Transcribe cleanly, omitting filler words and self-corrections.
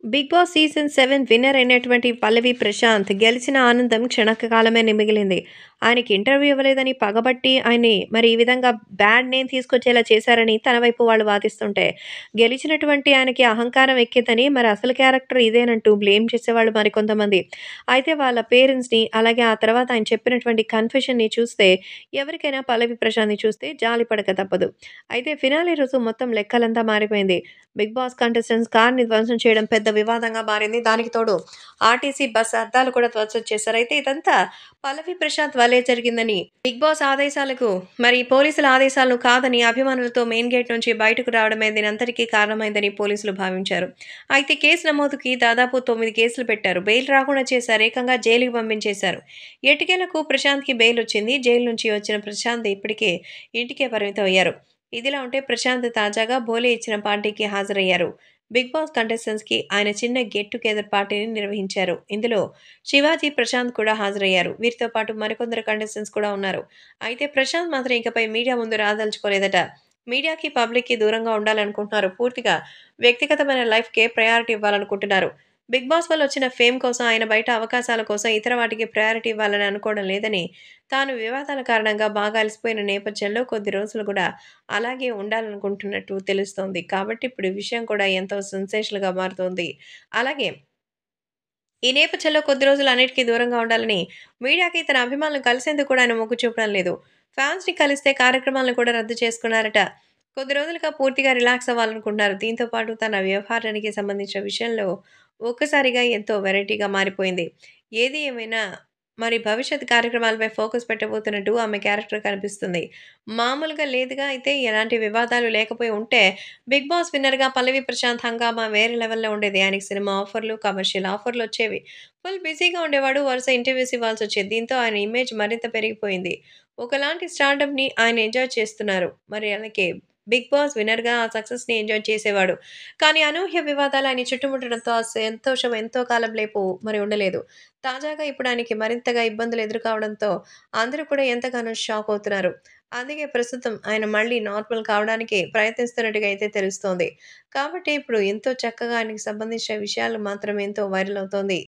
Big boss season 7 winner అయినటువంటి పల్లవి ప్రశాంత్ గెలిచిన ఆనందం క్షణకాలమే మిగిలింది. ఆయనకి ఇంటర్వ్యూ ఇవ్వలేదని పగబట్టి ఆయన్ని మరి ఈ విధంగా బ్యాడ్ నేమ్ తీసుకొచ్చేలా చేశారని తన వైపు వాళ్ళు వాదిస్తుంటే, గెలిచినటువంటి ఆయనకి అహంకారం ఎక్కిందని మరి అసలు క్యారెక్టర్ ఇదేనంటూ బ్లేమ్ చేసేవాళ్ళు మరికొంతమంది. అయితే వాళ్ళ పేరెంట్స్‌ని అలాగే ఆ తర్వాత ఆయన చెప్పినటువంటి కన్ఫెషన్‌ని చూస్తే ఎవరికైనా పల్లవి ప్రశాంత్‌ని చూస్తే జాలి పడక తప్పదు. అయితే ఫినాలే రోజు మొత్తం లెక్కలంతా మారిపోయింది. బిగ్ బాస్ కంటెస్టెంట్స్ కార్‌ని ధ్వంసం చేయడం పెద్ద వివాదంగా మారింది. దానికి తోడు ఆర్టీసీ బస్ అద్దాలు కూడా ధ్వంసం చేశారు. అయితే ఇదంతా పల్లవి ప్రశాంత్ వల్లే జరిగిందని, బిగ్ బాస్ ఆదేశాలకు మరి పోలీసుల ఆదేశాలను కాదని అభిమానులతో మెయిన్ గేట్ నుంచి బయటకు రావడమే దీనంతటికీ కారణమైందని పోలీసులు భావించారు. అయితే కేసు నమోదుకి దాదాపు 9 కేసులు పెట్టారు. బెయిల్ రాకుండా చేశారు. ఏకంగా జైలుకి పంపించేశారు. ఎట్టకేలకు ప్రశాంత్‌కి బెయిల్ వచ్చింది. జైలు నుంచి వచ్చిన ప్రశాంత్ ఇప్పటికే ఇంటికే పరిమితం అయ్యారు. ఇదిలా ఉంటే ప్రశాంత్ తాజాగా భోలే ఇచ్చిన పార్టీకి హాజరయ్యారు. బిగ్ బాస్ కంటెస్టెంట్స్‌కి ఆయన చిన్న గెట్ టుగెదర్ పార్టీని నిర్వహించారు. ఇందులో శివాజీ, ప్రశాంత్ కూడా హాజరయ్యారు. వీరితో పాటు మరికొందరు కంటెస్టెంట్స్ కూడా ఉన్నారు. అయితే ప్రశాంత్ మాత్రం ఇకపై మీడియా ముందు రాదలుచుకోలేదట. మీడియాకి, పబ్లిక్‌కి దూరంగా ఉండాలనుకుంటున్నారు. పూర్తిగా వ్యక్తిగతమైన లైఫ్‌కే ప్రయారిటీ ఇవ్వాలనుకుంటున్నారు. బిగ్ బాస్ వల్ల వచ్చిన ఫేమ్ కోసం ఆయన బయట అవకాశాల కోసం ఇతర వాటికి ప్రయారిటీ ఇవ్వాలని అనుకోవడం లేదని, తాను వివాదాల కారణంగా బాగా అలసిపోయిన నేపథ్యంలో కొద్ది రోజులు కూడా అలాగే ఉండాలనుకుంటున్నట్టు తెలుస్తోంది. కాబట్టి ఇప్పుడు ఈ విషయం కూడా ఎంతో సెన్సేషనల్‌గా మారుతోంది. అలాగే ఈ నేపథ్యంలో కొద్ది రోజులు అన్నిటికి దూరంగా ఉండాలని మీడియాకి తన అభిమానులను కలిసేందుకు కూడా ఆయన మొగ్గు చూపడం లేదు. ఫ్యాన్స్‌ని కలిస్తే కార్యక్రమాలను కూడా రద్దు చేసుకున్నారట. కొద్ది రోజులుగా పూర్తిగా రిలాక్స్ అవ్వాలనుకుంటున్నారు. దీంతో పాటు తన వ్యవహారానికి సంబంధించిన విషయంలో ఒక్కసారిగా ఎంతో వెరైటీగా మారిపోయింది. ఏది ఏమైనా మరి భవిష్యత్ కార్యక్రమాలపై ఫోకస్ పెట్టబోతున్నట్టు ఆమె క్యారెక్టర్ కనిపిస్తుంది. మామూలుగా లేదుగా అయితే ఎలాంటి వివాదాలు లేకపోయి ఉంటే బిగ్ బాస్ విన్నర్‌గా పల్లవి ప్రశాంత్ హంగామా వేరే లెవెల్‌లో ఉండేది. ఆయనకి సినిమా ఆఫర్‌లు, కమర్షియల్ ఆఫర్‌లొచ్చేవి. ఫుల్ బిజీగా ఉండేవాడు. వరుస ఇంటర్వ్యూస్ ఇవ్వాల్సొచ్చేది. దీంతో ఆయన ఇమేజ్ మరింత పెరిగిపోయింది. ఒకలాంటి స్టార్డమ్‌ని ఆయన ఎంజాయ్ చేస్తున్నారు. మరి అలాగే బిగ్ బాస్ విన్నర్‌గా ఆ సక్సెస్‌ని ఎంజాయ్ చేసేవాడు. కానీ అనూహ్య వివాదాలు ఆయన్ని చుట్టుముట్టడంతో ఆ సంతోషం ఎంతో కాలం లేపు మరి ఉండలేదు. తాజాగా ఇప్పుడు ఆయనకి మరింతగా ఇబ్బందులు ఎదురుకావడంతో అందరూ కూడా ఎంతగానో షాక్ అవుతున్నారు. అందుకే ప్రస్తుతం ఆయన మళ్ళీ నార్మల్ కావడానికి ప్రయత్నిస్తున్నట్టుగా అయితే తెలుస్తోంది. కాబట్టి ఇప్పుడు ఎంతో చక్కగా ఆయనకి సంబంధించిన విషయాలు మాత్రం ఎంతో వైరల్ అవుతోంది.